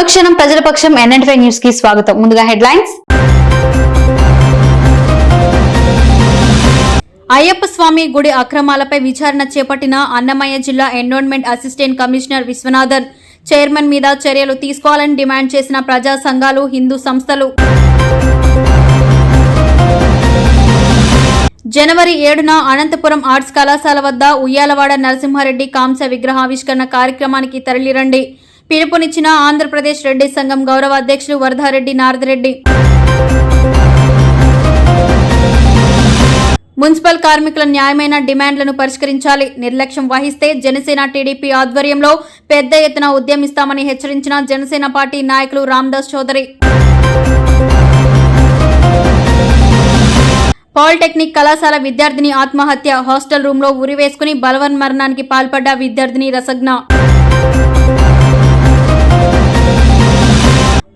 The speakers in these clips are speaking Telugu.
అనుక్షణం ప్రజల పక్షం NN5 న్యూస్ కి స్వాగతం. ముందుగా హెడ్లైన్స్. అయ్యప్ప స్వామి గుడి అక్రమాలపై విచారణ చేపట్టిన అన్నమయ్య జిల్లా environment assistant commissioner Viswanathan. Chairman మీద చర్యలు తీసుకోవాలని డిమాండ్ చేసిన ప్రజా సంఘాలు, హిందూ సంస్థలు. జనవరి 7న అనంతపురం ఆర్ట్స్ కళాశాల వద్ద ఉయ్యాలవాడ నరసింహారెడ్డి కాంస్య విగ్రహావిష్కరణ కార్యక్రమానికి తరలిరండి పిలుపునిచ్చిన ఆంధ్రప్రదేశ్ రెడ్డి సంఘం గౌరవ అధ్యక్షులు వరదారెడ్డి నారదరెడ్డి. మున్సిపల్ కార్మికుల న్యాయమైన డిమాండ్లను పరిష్కరించాలి. నిర్లక్ష్యం వహిస్తే జనసేన టీడీపీ ఆధ్వర్యంలో పెద్ద ఎత్తున ఉద్యమిస్తామని హెచ్చరించిన జనసేన పార్టీ నాయకులు రామదాస్ చౌదరి. పాలిటెక్నిక్ కళాశాల విద్యార్థిని ఆత్మహత్య. హాస్టల్ రూమ్ లో ఉరివేసుకుని బలవన్మరణానికి పాల్పడ్డ విద్యార్థిని రసజ్ఞ.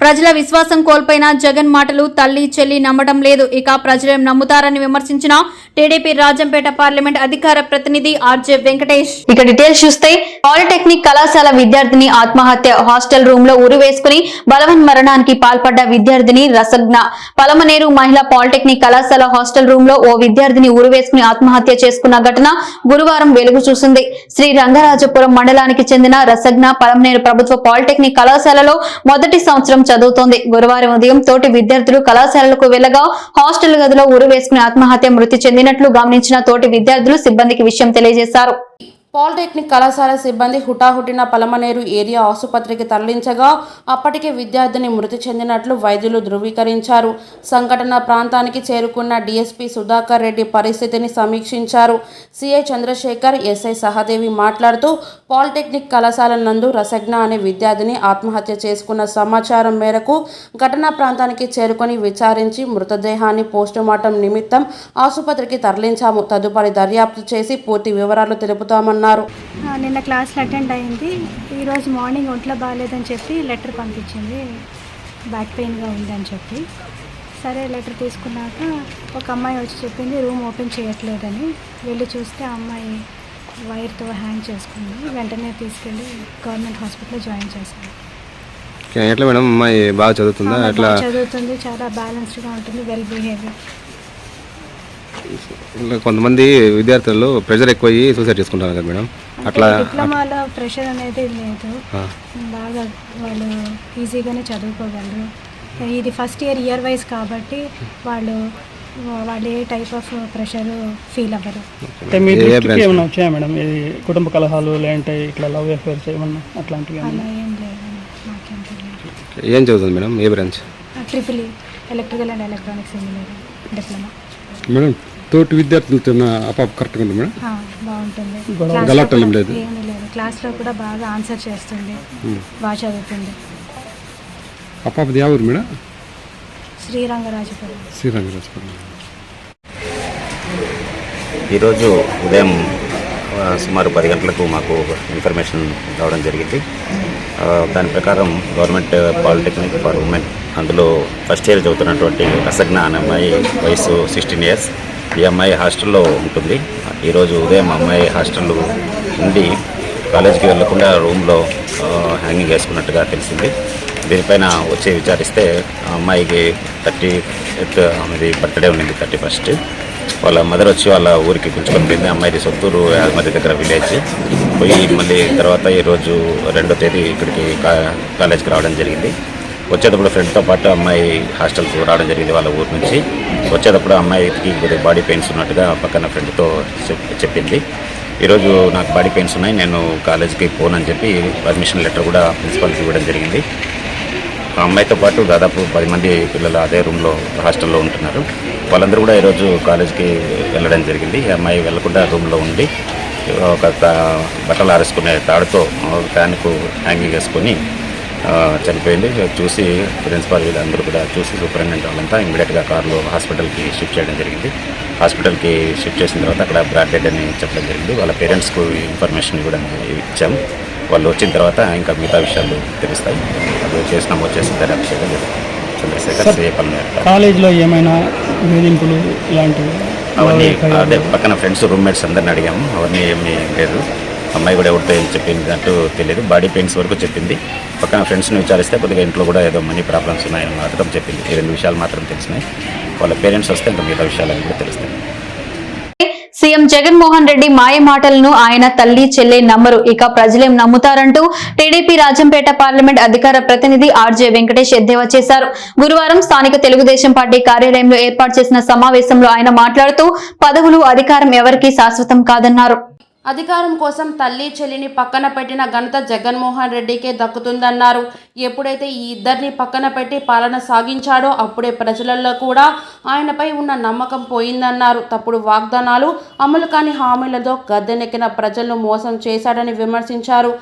ప్రజల విశ్వాసం కోల్పోయిన జగన్ మాటలు తల్లి చెల్లి నమ్మడం లేదు, ఇక ప్రజలేం నమ్ముతారని విమర్శించిన టీడీపీ రాజంపేట పార్లమెంట్ అధికార ప్రతినిధి ఆర్జే వెంకటేష్. ఇక డీటెయిల్స్ చూస్తే, పాలిటెక్నిక్ కళాశాల విద్యార్థిని ఆత్మహత్య. హాస్టల్ రూమ్ లో ఉరివేసుకుని బలవన్మరణానికి పాల్పడ్డ విద్యార్థిని రసజ్ఞ. పలమనేరు మహిళా పాలిటెక్నిక్ కళాశాల హాస్టల్ రూమ్ లో ఓ విద్యార్థిని ఉరివేసుకుని ఆత్మహత్య చేసుకున్న ఘటన గురువారం వెలుగు చూసింది. శ్రీ రంగరాజపురం మండలానికి చెందిన రసజ్ఞ పలమనేరు ప్రభుత్వ పాలిటెక్నిక్ కళాశాలలో మొదటి సంవత్సరం చదువుతోంది. గురువారం ఉదయం తోటి విద్యార్థులు కళాశాలకు వెళ్లగా హాస్టల్ గదిలో ఉరివేసుకుని ఆత్మహత్య మృతి చెందినట్లు గమనించిన తోటి విద్యార్థులు సిబ్బందికి విషయం తెలియజేశారు. పాలిటెక్నిక్ కళాశాల సిబ్బంది హుటాహుటిన పలమనేరు ఏరియా ఆసుపత్రికి తరలించగా అప్పటికే విద్యార్థిని మృతి చెందినట్లు వైద్యులు ధృవీకరించారు. సంఘటన ప్రాంతానికి చేరుకున్న డీఎస్పీ సుధాకర్ రెడ్డి పరిస్థితిని సమీక్షించారు. సిఐ చంద్రశేఖర్, ఎస్ఐ సహదేవి మాట్లాడుతూ పాలిటెక్నిక్ కళాశాల నందు రసజ్ఞ అనే విద్యార్థిని ఆత్మహత్య చేసుకున్న సమాచారం మేరకు ఘటనా ప్రాంతానికి చేరుకొని విచారించి మృతదేహాన్ని పోస్టుమార్టం నిమిత్తం ఆసుపత్రికి తరలించాము. తదుపరి దర్యాప్తు చేసి పూర్తి వివరాలు తెలుపుతామన్నారు. నిన్న క్లాస్లో అటెండ్ అయింది. ఈరోజు మార్నింగ్ ఒంట్లో బాగాలేదని చెప్పి లెటర్ పంపించింది, బ్యాక్ పెయిన్గా ఉందని చెప్పి. సరే లెటర్ తీసుకున్నాక ఒక అమ్మాయి వచ్చి చెప్పింది రూమ్ ఓపెన్ చేయట్లేదని. వెళ్ళి చూస్తే ఆ అమ్మాయి వైర్తో హ్యాంగ్ చేసుకుంది. వెంటనే తీసుకెళ్ళి గవర్నమెంట్ హాస్పిటల్లో జాయిన్ చేశాను. ఎట్లా మేడం అమ్మాయి బాగా చదువుతుందా? ఎట్లా చదువుతుంది, చాలా బ్యాలెన్స్డ్గా ఉంటుంది, వెల్ బిహేవియర్. కొంతమంది విద్యార్థులు ప్రెషర్ ఎక్కువయ్యి సూసైడ్ చేసుకుంటారు కదా మేడం, అట్లా డిప్లొమాలో ప్రెషర్ అనేది లేదు, బాగా వాళ్ళు ఈజీగానే చదువుకోగలరు. ఇది ఫస్ట్ ఇయర్ వైజ్ కాబట్టి వాళ్ళు ఏ టైప్ ఆఫ్ ప్రెషర్ ఫీల్ అవ్వరు. ఏమైనా వచ్చాయా మేడం? ఇది కుటుంబ కలహాలు లేదంటే ఇట్లా లవ్ అఫేర్స్ ఏమన్నా అట్లాంటివి? అలా ఏం లేదు, నాకేం తెలియదు. ఏం చదువుతుంది madam? A branch? Triple electrical and electronics engineering diploma. Madam తోటి విద్యార్థులతో కరెక్ట్గా ఉంది మేడం? బాగుంటుంది, గలాటం లేదు, ఏమీ లేదు. క్లాస్లో కూడా బాగా ఆన్సర్ చేస్తుంది, బాగా చదువుతుంది. అపాపది ఎవరు మేడం? శ్రీరంగరాజపురం. ఈరోజు ఉదయం సుమారు 10 గంటలకు మాకు ఇన్ఫర్మేషన్ రావడం జరిగింది. దాని ప్రకారం గవర్నమెంట్ పాలిటెక్నిక్ ఫర్ ఉమెన్, అందులో ఫస్ట్ ఇయర్ చదువుతున్నటువంటి రసజ్ఞ అనే అమ్మాయి వయసు 16 ఇయర్స్. ఈ అమ్మాయి హాస్టల్లో ఉంటుంది. ఈరోజు ఉదయం అమ్మాయి హాస్టల్లో ఉండి కాలేజీకి వెళ్లకుండా రూమ్లో హ్యాంగింగ్ వేసుకున్నట్టుగా తెలిసింది. దీనిపైన వచ్చి విచారిస్తే ఆ అమ్మాయికి 30th ఆమెది బర్త్డే ఉండింది, 31st. వాళ్ళ మదర్ వచ్చి వాళ్ళ ఊరికి పిలుచుకొని పోయింది. అమ్మాయిది సొంతూరు మధ్య దగ్గర విలేజ్. పోయి మళ్ళీ తర్వాత ఈరోజు 2వ తేదీ ఇక్కడికి కాలేజీకి రావడం జరిగింది. వచ్చేటప్పుడు ఫ్రెండ్తో పాటు అమ్మాయి హాస్టల్కి రావడం జరిగింది వాళ్ళ ఊరు నుంచి. వచ్చేటప్పుడు అమ్మాయికి కొద్దిగా బాడీ పెయిన్స్ ఉన్నట్టుగా పక్కన ఫ్రెండ్తో చెప్పింది. ఈరోజు నాకు బాడీ పెయిన్స్ ఉన్నాయి, నేను కాలేజీకి పోనని చెప్పి పర్మిషన్ లెటర్ కూడా ప్రిన్సిపాల్కి ఇవ్వడం జరిగింది. ఆ అమ్మాయితో పాటు దాదాపు 10 మంది పిల్లలు అదే రూమ్లో హాస్టల్లో ఉంటున్నారు. వాళ్ళందరూ కూడా ఈరోజు కాలేజీకి వెళ్ళడం జరిగింది. ఈ అమ్మాయి వెళ్లకుండా రూమ్లో ఉండి ఒక బట్టలు ఆరేసుకునే తాడుతో ఫ్యాన్కు హ్యాంగింగ్ వేసుకొని చనిపోయింది. చూసి ప్రిన్సిపాల్ వీళ్ళందరూ కూడా చూసి సూపరింటెండెంట్ వాళ్ళంతా ఇమీడియట్గా కార్లో హాస్పిటల్కి షిఫ్ట్ చేయడం జరిగింది. హాస్పిటల్కి షిఫ్ట్ చేసిన తర్వాత అక్కడ బ్రాడ్ డెడ్ అని చెప్పడం జరిగింది. వాళ్ళ పేరెంట్స్కు ఇన్ఫర్మేషన్ కూడా ఇచ్చాము. వాళ్ళు వచ్చిన తర్వాత ఇంకా మిగతా విషయాలు తెలుస్తాయి. అది వచ్చేసి దర్యాప్తు చేయడం జరుగుతుంది. చంద్రశేఖర్, కాలేజీలో ఏమైనా వేధింపులు ఇలాంటివి? అవన్నీ అదే పక్కన ఫ్రెండ్స్ రూమ్మేట్స్ అందరిని అడిగాము, అవన్నీ ఏమీ లేదు. అమ్మాయి కూడా ఎవరితో ఏం చెప్పింది అంటూ తెలియదు. బాడీ పెయిన్స్ వరకు చెప్పింది. పక్కన ఫ్రెండ్స్ని విచారిస్తే కొద్దిగా ఇంట్లో కూడా ఏదో మనీ ప్రాబ్లమ్స్ ఉన్నాయని మాత్రం చెప్పింది. ఈ 2 విషయాలు మాత్రం తెలిసినాయి. వాళ్ళ పేరెంట్స్ వస్తే ఇంకా మిగతా విషయాలని కూడా తెలుస్తాయి. సీఎం జగన్మోహన్ రెడ్డి మాయ మాటలను ఆయన తల్లి చెల్లె నమ్మరు, ఇక ప్రజలేం నమ్ముతారంటూ టీడీపీ రాజంపేట పార్లమెంట్ అధికార ప్రతినిధి ఆర్జే వెంకటేష్ ఎద్దేవా చేశారు. గురువారం స్థానిక తెలుగుదేశం పార్టీ కార్యాలయంలో ఏర్పాటు చేసిన సమావేశంలో ఆయన మాట్లాడుతూ పదవులు, అధికారం ఎవరికీ శాశ్వతం కాదన్నారు. అధికారం కోసం తల్లి చెల్లిని పక్కన పెట్టిన ఘనత జగన్మోహన్ రెడ్డికే దక్కుతుందన్నారు. ఎప్పుడైతే ఈ ఇద్దరిని పక్కన పెట్టి పాలన సాగించాడో అప్పుడే ప్రజలలో కూడా ఆయనపై ఉన్న నమ్మకం పోయిందన్నారు. తప్పుడు వాగ్దానాలు, అమలు కాని హామీలతో గద్దెనెక్కిన ప్రజలను మోసం చేశాడని విమర్శించారు.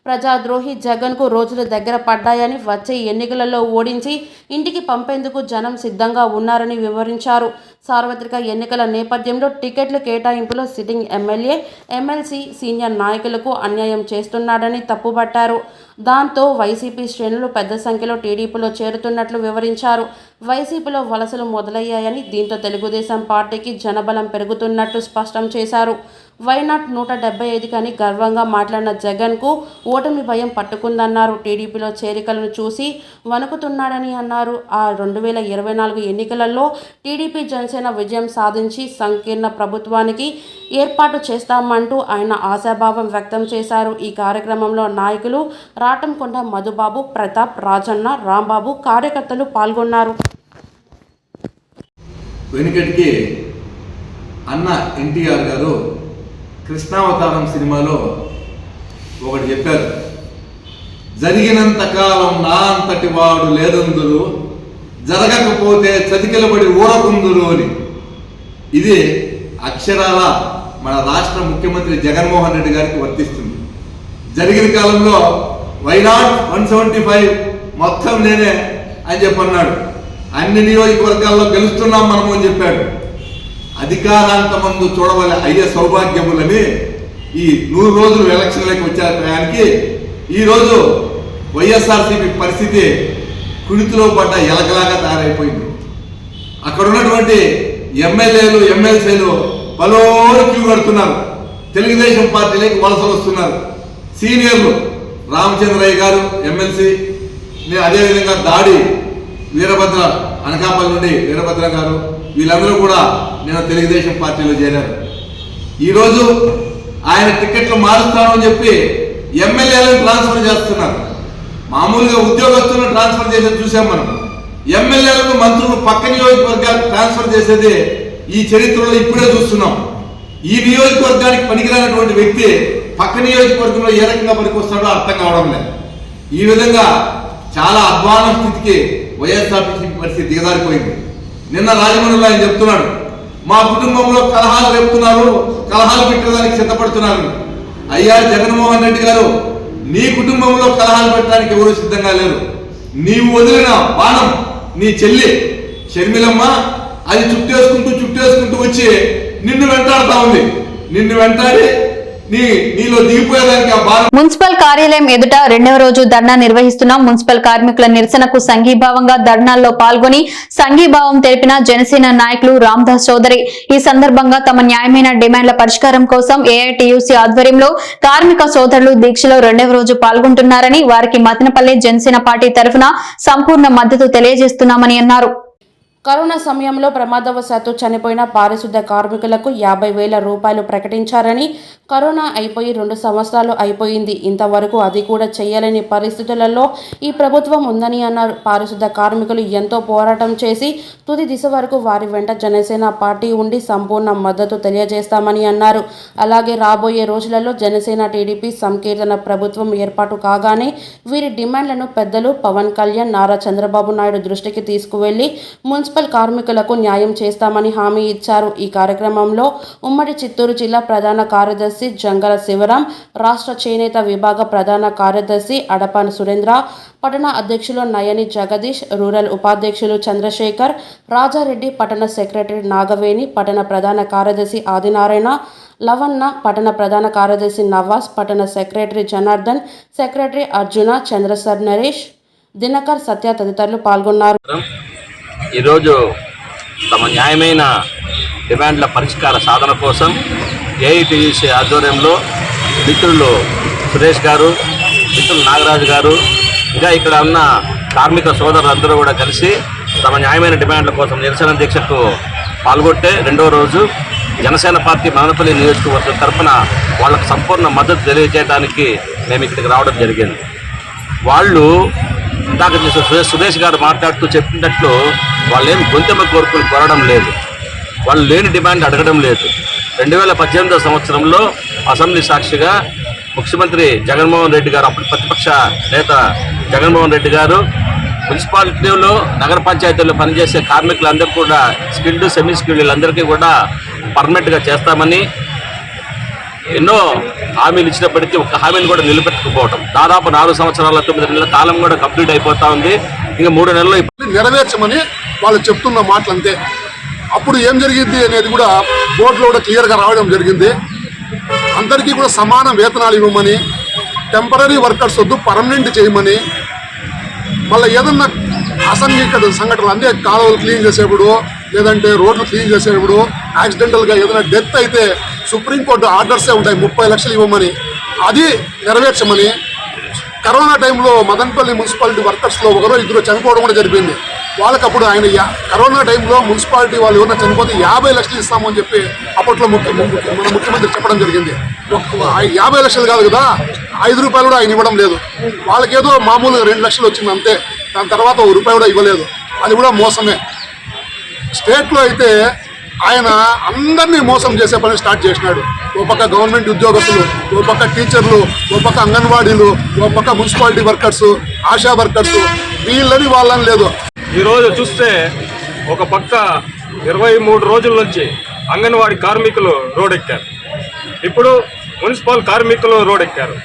ప్రజాద్రోహి జగన్కు రోజులు దగ్గర పడ్డాయని, వచ్చే ఎన్నికలలో ఓడించి ఇంటికి పంపేందుకు జనం సిద్ధంగా ఉన్నారని వివరించారు. సార్వత్రిక ఎన్నికల నేపథ్యంలో టికెట్ల కేటాయింపులో సిట్టింగ్ ఎమ్మెల్యే, ఎమ్మెల్సీ, సీనియర్ నాయకులకు అన్యాయం చేస్తున్నాడని తప్పుపట్టారు. దాంతో వైసీపీ శ్రేణులు పెద్ద సంఖ్యలో టీడీపీలో చేరుతున్నట్లు వివరించారు. వైసీపీలో వలసలు మొదలయ్యాయని, దీంతో తెలుగుదేశం పార్టీకి జనబలం పెరుగుతున్నట్లు స్పష్టం చేశారు. వైనాట్ 175 కని గర్వంగా మాట్లాడిన జగన్కు ఓటమి భయం పట్టుకుందన్నారు. టీడీపీలో చేరికలను చూసి వణుకుతున్నాడని అన్నారు. ఆ 2024 ఎన్నికలలో టీడీపీ జనసేన విజయం సాధించి సంకీర్ణ ప్రభుత్వానికి ఏర్పాటు చేస్తామంటూ ఆయన ఆశాభావం వ్యక్తం చేశారు. ఈ కార్యక్రమంలో నాయకులు రాటంకొండ మధుబాబు, ప్రతాప్, రాజన్న, రాంబాబు, కార్యకర్తలు పాల్గొన్నారు. వెనుకటికి అన్న ఎన్టీఆర్ గారు కృష్ణావతారం సినిమాలో ఒకటి చెప్పారు, జరిగినంత కాలం నా అంతటి వాడు లేదందురు, జరగకపోతే చతికిలబడి ఊరకుందురు అని. ఇది అక్షరాల మన రాష్ట్ర ముఖ్యమంత్రి జగన్మోహన్ రెడ్డి గారికి వర్తిస్తుంది. జరిగిన కాలంలో వైనాట్ 175 మొత్తం నేనే అని చెప్పన్నాడు. అన్ని నియోజకవర్గాల్లో గెలుస్తున్నాం మనము అని చెప్పాడు. అధికారాంతమందు చూడవలే అయ్యే సౌభాగ్యములని ఈ 100 రోజులు ఎలక్షన్లకు వచ్చే టయానికి ఈరోజు వైఎస్ఆర్సీపీ పరిస్థితి కుడితిలో పడ్డ ఎలకలాగా తయారైపోయింది. అక్కడ ఉన్నటువంటి ఎమ్మెల్యేలు, ఎమ్మెల్సీలు పలోరు క్యూ కడుతున్నారు. తెలుగుదేశం పార్టీలోకి వలసలు వస్తున్నారు. సీనియర్లు రామచంద్రయ్య గారు ఎమ్మెల్సీ, అదేవిధంగా దాడి వీరభద్ర, అనకాపల్లి నుండి వీరభద్ర గారు, వీళ్ళందరూ కూడా నేను తెలుగుదేశం పార్టీలో చేరారు. ఈరోజు ఆయన టికెట్లు మారుస్తాను అని చెప్పి ఎమ్మెల్యేలను ట్రాన్స్ఫర్ చేస్తున్నారు. మామూలుగా ఉద్యోగస్తులను ట్రాన్స్ఫర్ చేసేది చూసాం మనం. ఎమ్మెల్యేలను, మంత్రులు పక్క నియోజకవర్గాలకు ట్రాన్స్ఫర్ చేసేది ఈ చరిత్రలో ఇప్పుడే చూస్తున్నాం. ఈ నియోజకవర్గానికి పనికిరానటువంటి వ్యక్తి పక్క నియోజకవర్గంలో ఏ రకంగా పనికొస్తాడో అర్థం కావడం లేదు. ఈ విధంగా చాలా అధ్వాన స్థితికి వైఎస్ఆర్సీపీ పరిస్థితి దిగజారిపోయింది. నిన్న రాజమండ్రిలో ఆయన చెప్తున్నాడు, మా కుటుంబంలో కలహాలు రేపుతున్నారు, కలహాలు పెట్టడానికి సిద్ధపడుతున్నారు. అయ్యా జగన్మోహన్ రెడ్డి గారు, నీ కుటుంబంలో కలహాలు పెట్టడానికి ఎవరు సిద్ధంగా లేరు. నీవు వదిలిన బాణం నీ చెల్లి షర్మిలమ్మ అది చుట్టేసుకుంటూ వచ్చి నిన్ను వెంటాడుతా ఉంది. నిన్ను వెంటాడి నీలో దిగిపోయేదానికి ఆ బాణం. మున్సిపల్ కార్యాలయం ఎదుట 2వ రోజు ధర్నా నిర్వహిస్తున్న మున్సిపల్ కార్మికుల నిరసనకు సంఘీభావంగా ధర్నాల్లో పాల్గొని సంఘీభావం తెలిపిన జనసేన నాయకులు రామదాస్ చౌదరి. ఈ సందర్భంగా తమ న్యాయమైన డిమాండ్ల పరిష్కారం కోసం ఏఐటియుసి ఆధ్వర్యంలో కార్మిక సోదరులు దీక్షలో 2వ రోజు పాల్గొంటున్నారని, వారికి మదనపల్లి జనసేన పార్టీ తరఫున సంపూర్ణ మద్దతు తెలియజేస్తున్నామని అన్నారు. కరోనా సమయంలో ప్రమాదవశాత్తు చనిపోయిన పారిశుద్ధ కార్మికులకు 50,000 రూపాయలు ప్రకటించారని, కరోనా అయిపోయి 2 సంవత్సరాలు అయిపోయింది, ఇంతవరకు అది కూడా చేయలేని పరిస్థితులలో ఈ ప్రభుత్వం ఉందని అన్నారు. పారిశుద్ధ కార్మికులు ఎంతో పోరాటం చేసి తుది దిశ వరకు వారి వెంట జనసేన పార్టీ ఉండి సంపూర్ణ మద్దతు తెలియజేస్తామని అన్నారు. అలాగే రాబోయే రోజులలో జనసేన టీడీపీ సంకీర్తన ప్రభుత్వం ఏర్పాటు కాగానే వీరి డిమాండ్లను పెద్దలు పవన్ కళ్యాణ్, నారా చంద్రబాబు నాయుడు దృష్టికి తీసుకువెళ్లి మున్సిపల్ కార్మికులకు న్యాయం చేస్తామని హామీ ఇచ్చారు. ఈ కార్యక్రమంలో ఉమ్మడి చిత్తూరు జిల్లా ప్రధాన కార్యదర్శి జంగల శివరాం, రాష్ట్ర చేనేత విభాగ ప్రధాన కార్యదర్శి అడపాన్ సురేంద్ర, పట్టణ అధ్యక్షులు నయని జగదీష్, రూరల్ ఉపాధ్యక్షులు చంద్రశేఖర్, రాజారెడ్డి, పట్టణ సెక్రటరీ నాగవేణి, పట్టణ ప్రధాన కార్యదర్శి ఆదినారాయణ, లవన్న, పట్టణ ప్రధాన కార్యదర్శి నవాజ్, పట్టణ సెక్రటరీ జనార్దన్, సెక్రటరీ అర్జున, చంద్రసర్ నరేష్, దినకర్, సత్య తదితరులు పాల్గొన్నారు. ఈరోజు తమ న్యాయమైన డిమాండ్ల పరిష్కార సాధన కోసం ఏఐటియుసి ఆధ్వర్యంలో మిత్రులు సురేష్ గారు, మిత్రులు నాగరాజు గారు, ఇంకా ఇక్కడ ఉన్న కార్మిక సోదరులందరూ కూడా కలిసి తమ న్యాయమైన డిమాండ్ల కోసం నిరసన దీక్షకు పాల్గొంటే రెండో రోజు జనసేన పార్టీ మదనపల్లి నియోజకవర్గం తరఫున వాళ్ళకు సంపూర్ణ మద్దతు తెలియజేయడానికి మేము ఇక్కడికి రావడం జరిగింది. వాళ్ళు ఇందాక సురేష్ గారు మాట్లాడుతూ చెప్పినట్లు వాళ్ళు ఏమి గొంతెమ్మ కోరుకుని కోరడం లేదు, వాళ్ళు లేని డిమాండ్ అడగడం లేదు. 2018 సంవత్సరంలో అసెంబ్లీ సాక్షిగా ముఖ్యమంత్రి జగన్మోహన్ రెడ్డి గారు, అప్పుడు ప్రతిపక్ష నేత జగన్మోహన్ రెడ్డి గారు మున్సిపాలిటీలో నగర పంచాయతీల్లో పనిచేసే కార్మికులందరూ కూడా స్కిల్డ్ సెమీ స్కిల్డ్ వీళ్ళందరికీ కూడా పర్మనెంట్గా చేస్తామని ఎన్నో హామీలు ఇచ్చినప్పటికీ ఒక్క హామీని కూడా నిలబెట్టుకుపోవటం, దాదాపు 4 సంవత్సరాల 9 నెలల కాలం కూడా కంప్లీట్ అయిపోతా ఉంది. ఇంకా 3 నెలలు నెరవేర్చమని వాళ్ళు చెప్తున్న మాటలు అంతే. అప్పుడు ఏం జరిగింది అనేది కూడా బోర్డులో కూడా క్లియర్గా రావడం జరిగింది. అందరికీ కూడా సమాన వేతనాలు ఇవ్వమని, టెంపరీ వర్కర్స్ వద్దు పర్మనెంట్ చేయమని, మళ్ళీ ఏదన్నా అసంఘటిత సంఘటనలు అంటే కాలువలు క్లీన్ చేసేప్పుడు లేదంటే రోడ్లు క్లీన్ చేసేప్పుడు యాక్సిడెంటల్గా ఏదైనా డెత్ అయితే సుప్రీంకోర్టు ఆర్డర్సే ఉంటాయి 30 లక్షలు ఇవ్వమని, అది నెరవేర్చమని. కరోనా టైంలో మదనపల్లి మున్సిపాలిటీ వర్కర్స్లో 1-2 చనిపోవడం కూడా జరిగింది. వాళ్ళకి అప్పుడు ఆయన కరోనా టైంలో మున్సిపాలిటీ వాళ్ళు ఎవరైనా చనిపోతే 50 లక్షలు ఇస్తామని చెప్పి అప్పట్లో మన ముఖ్యమంత్రి చెప్పడం జరిగింది. 50 లక్షలు కాదు కదా, 5 రూపాయలు కూడా ఆయన ఇవ్వడం లేదు. వాళ్ళకేదో మామూలుగా 2 లక్షలు వచ్చింది అంతే, దాని తర్వాత 1 రూపాయి కూడా ఇవ్వలేదు. అది కూడా మోసమే. స్టేట్లో అయితే ఆయన అందరినీ మోసం చేసే పని స్టార్ట్ చేసినాడు. ఓ పక్క గవర్నమెంట్ ఉద్యోగస్తులు, ఓ పక్క టీచర్లు, ఓ పక్క అంగన్వాడీలు, ఓ పక్క మున్సిపాలిటీ వర్కర్స్, ఆశా వర్కర్స్, వీళ్ళని వాళ్ళని లేదు. ఈరోజు చూస్తే ఒక పక్క 23 రోజుల నుంచి అంగన్వాడీ కార్మికులు రోడ్డెక్కారు, ఇప్పుడు మున్సిపల్ కార్మికులు రోడ్డెక్కారు,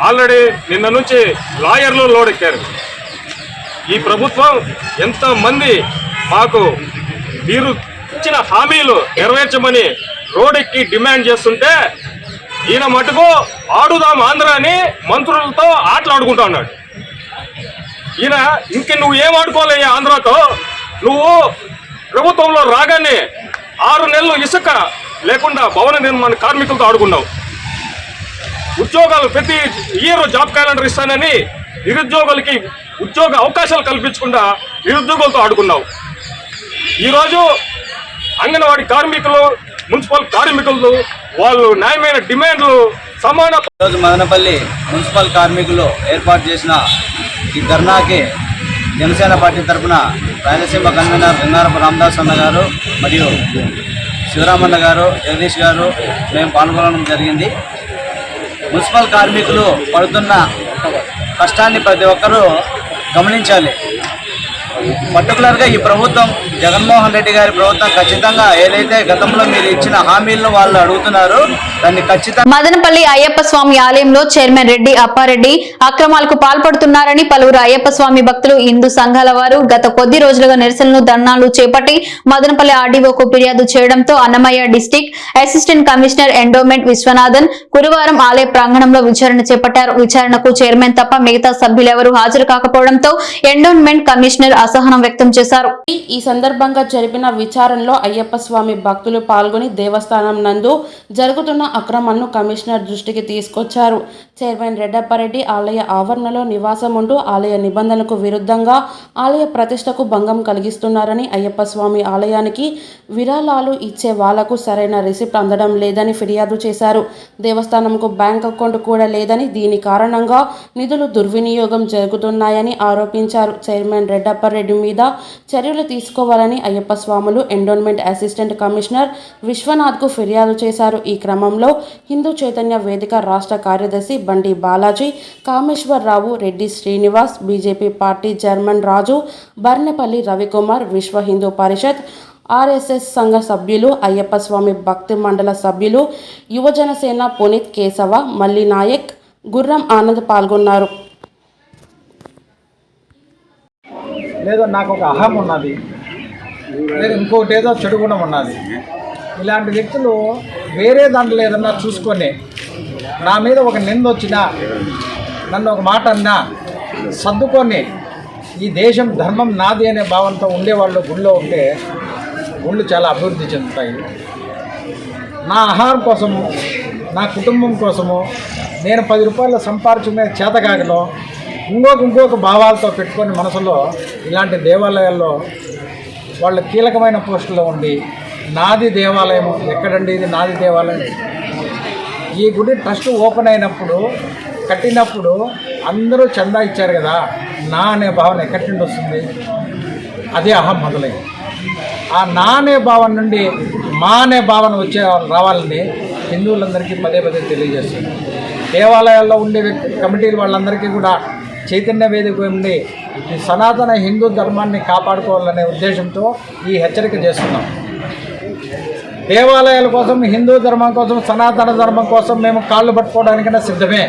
ఆల్రెడీ నిన్న నుంచి లాయర్లు రోడ్డెక్కారు. ఈ ప్రభుత్వం ఎంతమంది మాకు మీరు ఇచ్చిన హామీలు నెరవేర్చమని రోడ్డెక్కి డిమాండ్ చేస్తుంటే ఈయన మటుకు ఆడుదాం ఆంధ్ర అని మంత్రులతో ఆటలాడుకుంటా ఉన్నాడు. ఈయన నువ్వు ఏం ఆడుకోవాలయ్యా ఆంధ్రతో? నువ్వు ప్రభుత్వంలో రాగానే 6 నెలలు ఇసుక లేకుండా భవన నిర్మాణ కార్మికులతో ఆడుకున్నావు. ఉద్యోగాలు ప్రతి ఇయర్ జాబ్ క్యాలెండర్ ఇస్తానని నిరుద్యోగులకి ఉద్యోగ అవకాశాలు కల్పించకుండా నిరుద్యోగులతో ఆడుకున్నావు. ఈరోజు అంగన్వాడీ కార్మికులు, మున్సిపల్ కార్మికులు వాళ్ళు న్యాయమైన డిమాండ్లు సమాన. ఈరోజు మదనపల్లి మున్సిపల్ కార్మికులు ఏర్పాటు చేసిన ఈ ధర్నాకి జనసేన పార్టీ తరఫున రాయలసీమ కన్వీనర్ గంగారపు రామదాస్ అన్న గారు మరియు శివరామన్న గారు, జగదీష్ గారు మేము పాల్గొనడం జరిగింది. మున్సిపల్ కార్మికులు పడుతున్న కష్టాన్ని ప్రతి ఒక్కరూ గమనించాలి. పర్టికులర్గా ఈ ప్రభుత్వం, జగన్మోహన్ రెడ్డి గారి ప్రభుత్వం ఖచ్చితంగా ఏదైతే గతంలో మీరు ఇచ్చిన హామీలను వాళ్ళు అడుగుతున్నారో దాన్ని ఖచ్చితంగా. మదనపల్లి అయ్యప్ప స్వామి ఆలయంలో చైర్మన్ రెడ్డి అప్పారెడ్డి అక్రమాలకు పాల్పడుతున్నారని పలువురు అయ్యప్ప స్వామి భక్తులు, హిందూ సంఘాల వారు గత కొద్ది రోజులుగా నిరసనలు, ధర్నాలు చేపట్టి మదనపల్లి ఆర్డీఓకు ఫిర్యాదు చేయడంతో Annamayya district assistant commissioner endowment Viswanathan గురువారం ఆలయ ప్రాంగణంలో విచారణ చేపట్టారు. విచారణకు చైర్మన్ తప్ప మిగతా సభ్యులెవరూ హాజరు కాకపోవడంతో ఎండోమెంట్ కమిషనర్ అసహనం వ్యక్తం చేశారు. ఈ సందర్భంగా జరిపిన విచారణలో అయ్యప్ప స్వామి భక్తులు పాల్గొని దేవస్థానం నందు జరుగుతున్న అక్రమాలను కమిషనర్ దృష్టికి తీసుకొచ్చారు. చైర్మన్ రెడ్డప్పారెడ్డి ఆలయ ఆవరణలో నివాసం ఉంటూ ఆలయ నిబంధనలకు విరుద్ధంగా ఆలయ ప్రతిష్టకు భంగం కలిగిస్తున్నారని, అయ్యప్ప స్వామి ఆలయానికి విరాళాలు ఇచ్చే వాళ్లకు సరైన రిసిప్ట్ అందడం లేదని ఫిర్యాదు చేశారు. దేవస్థానంకు బ్యాంక్ అకౌంట్ కూడా లేదని, దీని కారణంగా నిధులు దుర్వినియోగం జరుగుతున్నాయని ఆరోపించారు. చైర్మన్ రెడ్డప్పారెడ్డి మీద చర్యలు తీసుకోవాలని అయ్యప్ప స్వాములు ఎండోన్మెంట్ అసిస్టెంట్ కమిషనర్ విశ్వనాథ్కు ఫిర్యాదు చేశారు. ఈ క్రమంలో హిందూ చైతన్య వేదిక రాష్ట్ర కార్యదర్శి Bandi Balaji, Kameswararao, Reddy Srinivas, BJP party chairman Raju, Barnepalli Ravikumar, Vishwa Hindu పరిషత్, ఆర్ఎస్ఎస్ సంఘ సభ్యులు, అయ్యప్ప స్వామి భక్తి మండల సభ్యులు, యువజనసేన పునీత్ కేశవ, మల్లి నాయక్, గుర్రం ఆనంద్ పాల్గొన్నారు. లేదో నాకు ఒక అహం ఉన్నది, లేదు ఇంకొకటి ఏదో చెడు గుణం ఉన్నది. ఇలాంటి వ్యక్తులు వేరే దాంట్లో ఏదన్నా చూసుకొని నా మీద ఒక నింద వచ్చినా, నన్ను ఒక మాట అన్నా సర్దుకొని ఈ దేశం ధర్మం నాది అనే భావంతో ఉండేవాళ్ళు గుళ్ళో ఉంటే గుళ్ళు చాలా అభివృద్ధి చెందుతాయి. నా ఆహారం కోసం నా కుటుంబం కోసము నేను 10 రూపాయలు సంపాదించుకునే చేతకాకలో ఇంకొక భావాలతో పెట్టుకొని మనసులో ఇలాంటి దేవాలయాల్లో వాళ్ళు కీలకమైన పోస్టుల్లో ఉండి నాది దేవాలయం ఎక్కడండి ఇది నాది దేవాలయం. ఈ గుడి ట్రస్ట్ ఓపెన్ అయినప్పుడు కట్టినప్పుడు అందరూ చందా ఇచ్చారు కదా, నా అనే భావన ఎక్కడి నుండి వస్తుంది? అదే అహం మొదలైంది. ఆ నా అనే భావన నుండి మా అనే భావన రావాలని హిందువులందరికీ పదే తెలియజేస్తుంది. దేవాలయాల్లో ఉండే కమిటీలు వాళ్ళందరికీ కూడా చైతన్య వేదిక ఉండి ఈ సనాతన హిందూ ధర్మాన్ని కాపాడుకోవాలనే ఉద్దేశంతో ఈ హెచ్చరిక చేస్తున్నాం. దేవాలయాల కోసం, హిందూ ధర్మం కోసం, సనాతన ధర్మం కోసం మేము కాళ్ళు పట్టుకోవడానికైనా సిద్ధమే.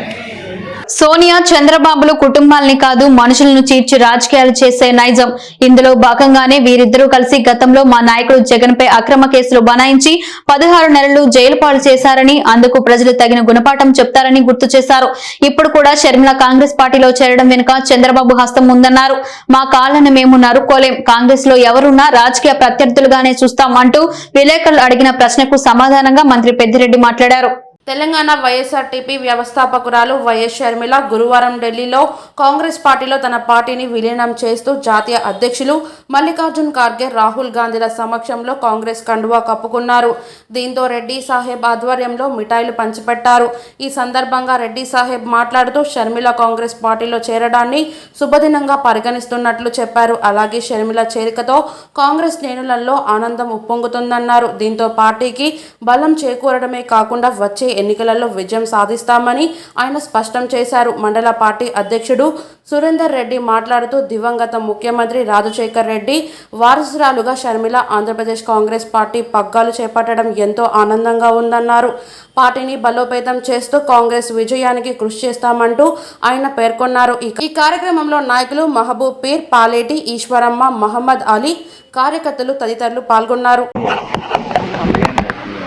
సోనియా చంద్రబాబులు కుటుంబాలని కాదు మనుషులను చీల్చి రాజకీయాలు చేసే నైజం. ఇందులో భాగంగానే వీరిద్దరూ కలిసి గతంలో మా నాయకుడు జగన్ పై అక్రమ కేసులు బనాయించి 16 నెలలు జైలు పాలు చేశారని, అందుకు ప్రజలు తగిన గుణపాఠం చెప్తారని గుర్తు చేశారు. ఇప్పుడు కూడా షర్మిల కాంగ్రెస్ పార్టీలో చేరడం వెనుక చంద్రబాబు హస్తం ఉందన్నారు. మా కాళ్ళను మేము నరుక్కోలేం, కాంగ్రెస్ లో ఎవరున్నా రాజకీయ ప్రత్యర్థులుగానే చూస్తాం అంటూ విలేకరులు అడిగిన ప్రశ్నకు సమాధానంగా మంత్రి పెద్దిరెడ్డి మాట్లాడారు. తెలంగాణ వైఎస్ఆర్టీపీ వ్యవస్థాపకురాలు వైఎస్ షర్మిల గురువారం ఢిల్లీలో కాంగ్రెస్ పార్టీలో తన పార్టీని విలీనం చేస్తూ జాతీయ అధ్యక్షులు మల్లికార్జున్ ఖార్గే, రాహుల్ గాంధీల సమక్షంలో కాంగ్రెస్ కండువా కప్పుకున్నారు. దీంతో రెడ్డి సాహెబ్ ఆధ్వర్యంలో మిఠాయిలు పంచిపెట్టారు. ఈ సందర్భంగా రెడ్డి సాహెబ్ మాట్లాడుతూ షర్మిల కాంగ్రెస్ పార్టీలో చేరడాన్ని శుభదినంగా పరిగణిస్తున్నట్లు చెప్పారు. అలాగే షర్మిల చేరికతో కాంగ్రెస్ శ్రేణులలో ఆనందం ఉప్పొంగుతుందన్నారు. దీంతో పార్టీకి బలం చేకూరడమే కాకుండా వచ్చే ఎన్నికలలో విజయం సాధిస్తామని ఆయన స్పష్టం చేశారు. మండల పార్టీ అధ్యక్షుడు సురేందర్ రెడ్డి మాట్లాడుతూ దివంగత ముఖ్యమంత్రి రాజశేఖర్ రెడ్డి వారసురాలుగా షర్మిల ఆంధ్రప్రదేశ్ కాంగ్రెస్ పార్టీ పగ్గాలు చేపట్టడం ఎంతో ఆనందంగా ఉందన్నారు. పార్టీని బలోపేతం చేస్తూ కాంగ్రెస్ విజయానికి కృషి చేస్తామంటూ ఆయన పేర్కొన్నారు. ఈ కార్యక్రమంలో నాయకులు మహబూబ్ పీర్, పాలేటి ఈశ్వరమ్మ, మహమ్మద్ అలీ, కార్యకర్తలు తదితరులు పాల్గొన్నారు.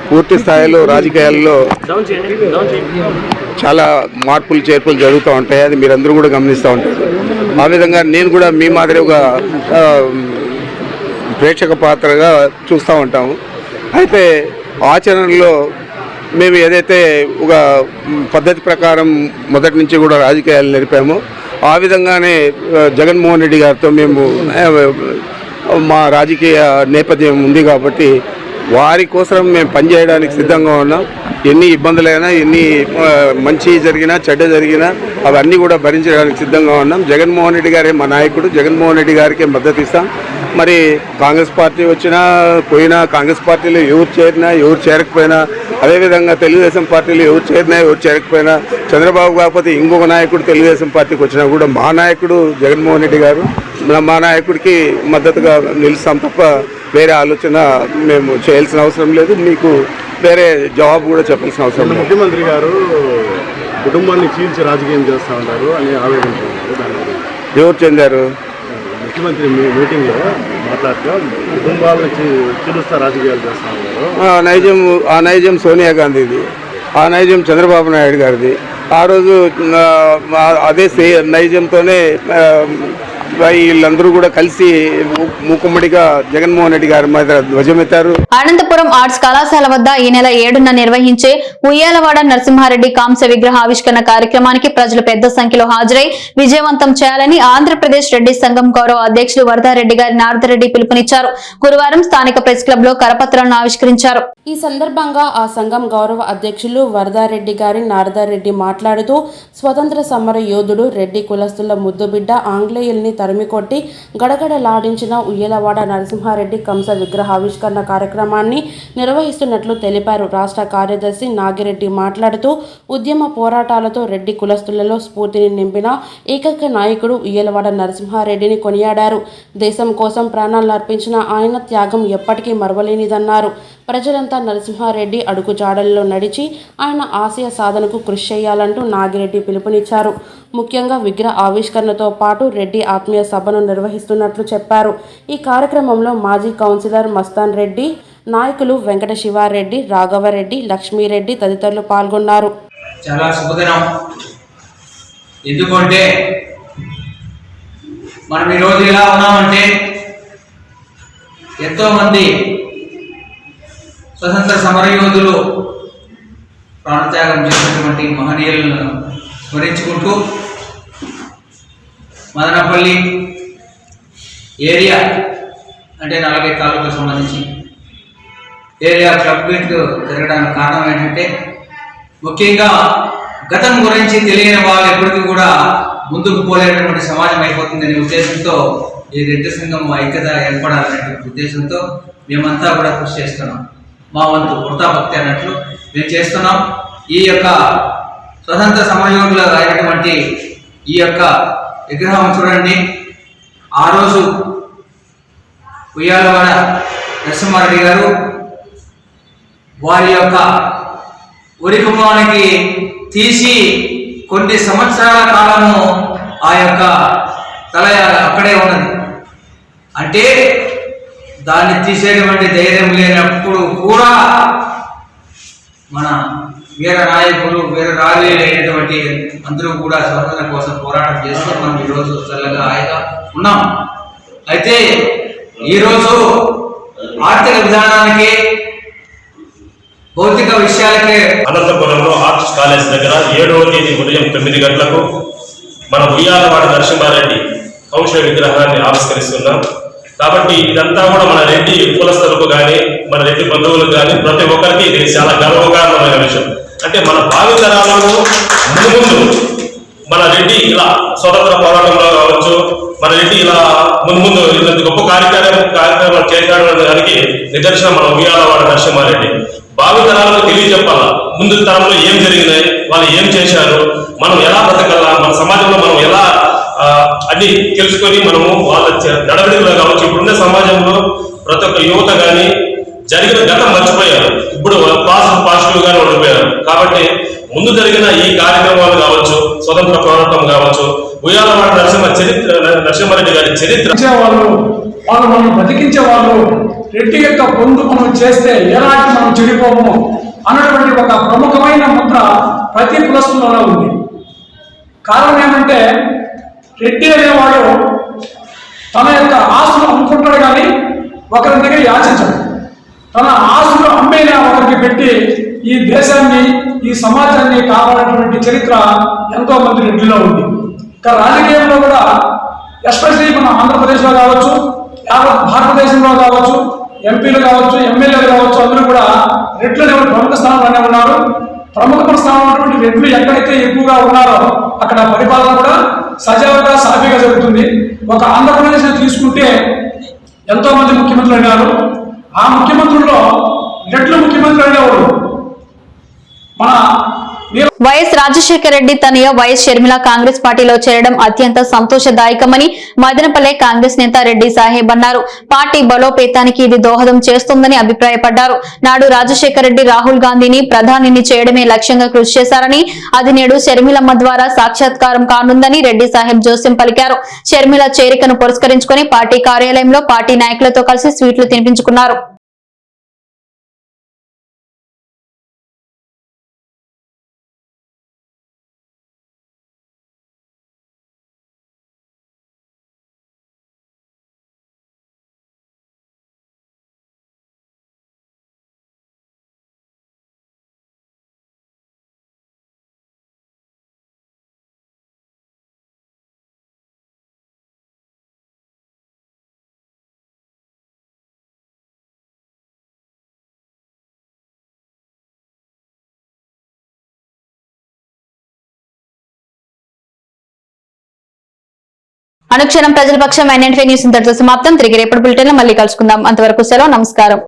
పూర్తి స్థాయిలో రాజకీయాల్లో చాలా మార్పులు చేర్పులు జరుగుతూ ఉంటాయి. అది మీరందరూ కూడా గమనిస్తూ ఉంటారు. ఆ విధంగా నేను కూడా మీ మాదిరి ఒక ప్రేక్షక పాత్రగా చూస్తూ ఉంటాము. అయితే ఆచరణలో మేము ఏదైతే ఒక పద్ధతి ప్రకారం మొదటి నుంచి కూడా రాజకీయాలు నడిపామో ఆ విధంగానే జగన్మోహన్ రెడ్డి గారితో మేము మా రాజకీయ నేపథ్యం ఉంది కాబట్టి వారి కోసం మేము పనిచేయడానికి సిద్ధంగా ఉన్నాం. ఎన్ని ఇబ్బందులైనా, ఎన్ని మంచి జరిగినా, చెడ్డ జరిగినా అవన్నీ కూడా భరించడానికి సిద్ధంగా ఉన్నాం. జగన్మోహన్ రెడ్డి గారే మా నాయకుడు, జగన్మోహన్ రెడ్డి గారికే మద్దతు ఇస్తాం. మరి కాంగ్రెస్ పార్టీ వచ్చినా పోయినా, కాంగ్రెస్ పార్టీలో ఎవరు చేరినా ఎవరు చేరకపోయినా, అదేవిధంగా తెలుగుదేశం పార్టీలో ఎవరు చేరినా ఎవరు చేరకపోయినా, చంద్రబాబు కాకపోతే ఇంకొక నాయకుడు తెలుగుదేశం పార్టీకి వచ్చినా కూడా మా నాయకుడు జగన్మోహన్ రెడ్డి గారు, మా నాయకుడికి మద్దతుగా నిలుస్తాం తప్ప వేరే ఆలోచన మేము చేయాల్సిన అవసరం లేదు. మీకు వేరే జవాబు కూడా చెప్పాల్సిన అవసరం లేదు. ముఖ్యమంత్రి గారు కుటుంబాన్ని చీల్చి రాజకీయం చేస్తూ ఉంటారు అని ఆవేదించారు. ఎవరు చెందారు? ముఖ్యమంత్రి మీటింగ్లో మాట్లాడుతూ కుటుంబాలను చీలుస్తా రాజకీయాలు చేస్తూ ఉంటారు. ఆ నైజం సోనియా గాంధీది, ఆ నైజం చంద్రబాబు నాయుడు గారిది. ఆ రోజు అదే నైజంతోనే వీళ్ళందరూ కూడా కలిసి మూకుమ్మడిగా జగన్మోహన్ రెడ్డి గారి మీద ధ్వజమెత్తారు. అనంతపురం ఆర్ట్స్ కళాశాల వద్ద ఈ నెల 7న నిర్వహించే ఉయ్యాలవాడ నరసింహారెడ్డి కాంస్య విగ్రహ ఆవిష్కరణ కార్యక్రమానికి ప్రజలు పెద్ద సంఖ్యలో హాజరై విజయవంతం చేయాలని ఆంధ్రప్రదేశ్ రెడ్డి సంఘం గౌరవ అధ్యక్షులు వరదారెడ్డి గారి నారదరెడ్డి పిలుపునిచ్చారు. గురువారం స్థానిక ప్రెస్ క్లబ్ లో కరపత్రాలను ఆవిష్కరించారు. ఈ సందర్భంగా ఆ సంఘం గౌరవ అధ్యక్షులు వరదారెడ్డి గారి నారదారెడ్డి మాట్లాడుతూ స్వతంత్ర సమర యోధుడు, రెడ్డి కులస్తుల ముద్దుబిడ్డ, ఆంగ్లేయుల్ని తరిమికొట్టి గడగడలాడించిన ఉయ్యలవాడ నరసింహారెడ్డి కంస విగ్రహావిష్కరణ కార్యక్రమాన్ని నిర్వహిస్తున్నట్లు తెలిపారు. రాష్ట్ర కార్యదర్శి నాగిరెడ్డి మాట్లాడుతూ ఉద్యమ పోరాటాలతో రెడ్డి కులస్తులలో స్ఫూర్తిని నింపిన ఏకైక నాయకుడు ఉయ్యలవాడ నరసింహారెడ్డిని కొనియాడారు. దేశం కోసం ప్రాణాలు అర్పించిన ఆయన త్యాగం ఎప్పటికీ మరవలేనిదన్నారు. ప్రజలంతా నరసింహారెడ్డి అడుగు జాడల్లో నడిచి ఆయన ఆశయ సాధనకు కృషి చేయాలంటూ నాగిరెడ్డి పిలుపునిచ్చారు. ముఖ్యంగా విగ్రహ ఆవిష్కరణతో పాటు రెడ్డి ఆత్మీయ సభను నిర్వహిస్తున్నట్లు చెప్పారు. ఈ కార్యక్రమంలో మాజీ కౌన్సిలర్ మస్తాన్ రెడ్డి, నాయకులు వెంకట శివారెడ్డి, రాఘవరెడ్డి, లక్ష్మీరెడ్డి తదితరులు పాల్గొన్నారు. చాలా శుభదినం. ఎందుకంటే మనం ఈరోజు ఎలా ఉన్నామంటే ఎంతోమంది స్వతంత్ర సమరయోధులు ప్రాణత్యాగం చేసినటువంటి మహనీయులను స్మరించుకుంటూ మదనపల్లి ఏరియా అంటే 40 తాలూకు సంబంధించి ఏరియా క్లబ్ మీట్ జరగడానికి కారణం ఏంటంటే ముఖ్యంగా గతం గురించి తెలియని వాళ్ళు ఎప్పటికీ కూడా ముందుకు పోలేనటువంటి సమాజం అయిపోతుందనే ఉద్దేశంతో ఈ రెడ్డి సంఘం ఐక్యత ఏర్పడాలనేటువంటి ఉద్దేశంతో మేమంతా కూడా కృషి చేస్తున్నాం. మా వంతు వృతాభక్తి అన్నట్లు మేము చేస్తున్నాం. ఈ యొక్క స్వతంత్ర సమరయోధులు అయినటువంటి ఈ యొక్క విగ్రహం చూడండి. ఆ రోజు ఉయ్యాలవాడ నరసింహారెడ్డి గారు వారి యొక్క ఉరికుమానికి తీసి కొన్ని సంవత్సరాల కాలము ఆ యొక్క తల అక్కడే ఉన్నది. అంటే దాన్ని తీసేటువంటి ధైర్యం లేనప్పుడు కూడా మన వీర నాయకులు వీర రాజులు అయినటువంటి అందరూ కూడా స్వాతంత్రం కోసం పోరాటం చేస్తూ మనం ఈరోజు చల్లగా హాయిగా ఉన్నాం. అయితే ఈరోజు ఆర్థిక విధానానికి భౌతిక విషయాలకే అనంతపురంలో ఆర్ట్స్ కాలేజ్ దగ్గర 7వ తేదీ ఉదయం 9 గంటలకు మన ఉయ్యాలవాడ నరసింహారెడ్డి కౌశ విగ్రహాన్ని ఆవిష్కరిస్తున్నాం. కాబట్టి ఇదంతా కూడా మన రెడ్డి కులస్తులకు కానీ మన రెడ్డి బంధువులకు కానీ ప్రతి ఒక్కరికి ఇది చాలా గర్వకారణమైన విషయం. అంటే మన భావితరాలను ముందు మన రెడ్డి ఇలా స్వతంత్ర పోరాటంలో కావచ్చు, మన రెడ్డి ఇలా ముందు ఇలాంటి గొప్ప కార్యక్రమాలు చేశాడు దానికి నిదర్శనం మన ఉయ్యాలవాడ నరసింహారెడ్డి. భావితరాలకు తెలియజెప్పాలా ముందు తరంలో ఏం జరిగినాయి, వాళ్ళు ఏం చేశారు, మనం ఎలా బ్రతకాలా, మన సమాజంలో మనం ఎలా అన్ని తెలుసుకొని మనము వాళ్ళ నడవడికలో కావచ్చు. ఇప్పుడున్న సమాజంలో ప్రతి ఒక్క యువత కానీ జరిగిన గతం మర్చిపోయారు, ఇప్పుడు పాజిటివ్ గానే ఉండిపోయారు. కాబట్టి ముందు జరిగిన ఈ కార్యక్రమాలు కావచ్చు, స్వతంత్ర పోరాటం కావచ్చు, ఉయ్యాలవాడ నరసింహారెడ్డి గారి చరిత్ర వాళ్ళు మనం బతికించే వాళ్ళు రెడ్డి యొక్క పొందు మనం చేస్తే ఎలాంటి మనం చెడిపోము అన్నటువంటి ఒక ప్రముఖమైన ముద్ర ప్రతి కులస్తులోనే ఉంది. కారణం ఏమంటే రెడ్డి అనేవాడు తన యొక్క ఆస్తులు అమ్ముకుంటాడు కానీ ఒకరి దగ్గర యాచించడు. తన ఆస్తులు అమ్మేనా ఒకరికి పెట్టి ఈ దేశాన్ని ఈ సమాజాన్ని కాపాడేటువంటి చరిత్ర ఎంతో మంది రెడ్డిలో ఉంది. ఇక రాజకీయంలో కూడా ఎస్పెషల్లీ మన ఆంధ్రప్రదేశ్లో కావచ్చు, యావత్ భారతదేశంలో కావచ్చు, ఎంపీలు కావచ్చు, ఎమ్మెల్యేలు కావచ్చు, అందరూ కూడా రెడ్లు అనేవాళ్ళు ప్రముఖ స్థానంలోనే ఉన్నారు. ప్రముఖ స్థానం ఉన్నటువంటి రెడ్లు ఎక్కడైతే ఎక్కువగా ఉన్నారో అక్కడ పరిపాలన కూడా సజావుగా సాఫీగా జరుగుతుంది. ఒక ఆంధ్రప్రదేశ్ తీసుకుంటే ఎంతో మంది ముఖ్యమంత్రులు అయినారు. ఆ ముఖ్యమంత్రుల్లో రెడ్లు ముఖ్యమంత్రి అనేవాడు మన వైఎస్ రాజశేఖర రెడ్డి తనయ వైఎస్ షర్మిల కాంగ్రెస్ పార్టీలో చేరడం అత్యంత సంతోషదాయకమని మదనపల్లె కాంగ్రెస్ నేత రెడ్డి సాహెబ్ అన్నారు. పార్టీ బలోపేతానికి ఇది దోహదం చేస్తుందని అభిప్రాయపడ్డారు. నాడు రాజశేఖర రెడ్డి రాహుల్ గాంధీని ప్రధానిని చేయడమే లక్ష్యంగా కృషి చేశారని, అది నేడు షర్మిలమ్మ ద్వారా సాక్షాత్కారం కానుందని రెడ్డి సాహెబ్ జోస్యం పలికారు. షర్మిల చేరికను పురస్కరించుకుని పార్టీ కార్యాలయంలో పార్టీ నాయకులతో కలిసి స్వీట్లు తినిపించుకున్నారు. అనుక్షణం ప్రజల పక్షం NN న్యూస్ ఇంతటితో సమాప్తం. తిరిగి రేపటి బులెటిన్ లో మళ్ళీ కలుసుకుందాం. అంతవరకు సెలవు, నమస్కారం.